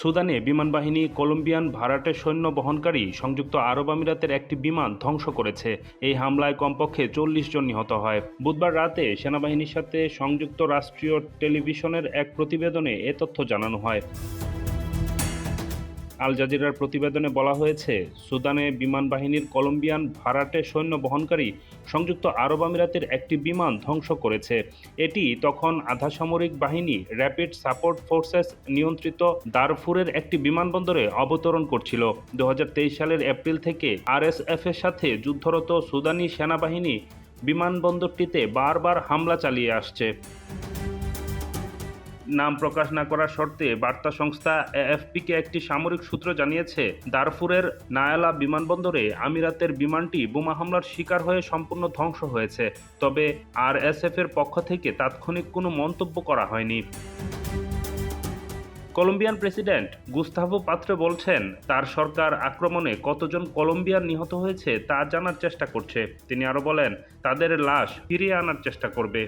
সুদানে বিমান বাহিনী কলম্বিয়ান ভাড়াটে সৈন্য বহনকারী সংযুক্ত আরব আমিরাতের একটি বিমান ধ্বংস করেছে। এই হামলায় কমপক্ষে ৪০ জন নিহত হয়। বুধবার রাতে সেনাবাহিনীর সাথে সংযুক্ত রাষ্ট্রীয় টেলিভিশনের এক প্রতিবেদনে এ তথ্য জানানো হয়। আল জাজিরার প্রতিবেদনে বলা হয়েছে, সুদানে বিমান বাহিনীর কলম্বিয়ান ভাড়াটে সৈন্য বহনকারী সংযুক্ত আরব আমিরাতের একটি বিমান ধ্বংস করেছে। এটি তখন আধাসামরিক বাহিনী র্যাপিড সাপোর্ট ফোর্সেস নিয়ন্ত্রিত দারফুরের একটি বিমানবন্দরে অবতরণ করছিল। ২০২৩ সালের এপ্রিল থেকে আরএসএফের সাথে যুদ্ধরত সুদানি সেনাবাহিনী বিমানবন্দরটিতে বারবার হামলা চালিয়ে আসছে। নাম প্রকাশ না করার শর্তে বার্তা সংস্থা এএফপিকে একটি সামরিক সূত্র জানিয়েছে, দারফুরের নায়ালা বিমানবন্দরে আমিরাতের বিমানটি বোমা হামলার শিকার হয়ে সম্পূর্ণ ধ্বংস হয়েছে। তবে আরএসএফের পক্ষ থেকে তাৎক্ষণিক কোনো মন্তব্য করা হয়নি। কলম্বিয়ান প্রেসিডেন্ট গুস্তাভো পাত্রে বলছেন, তার সরকার আক্রমণে কতজন কলম্বিয়ান নিহত হয়েছে তা জানার চেষ্টা করছে। তিনি আরও বলেন, তাদের লাশ ফিরিয়ে আনার চেষ্টা করবে।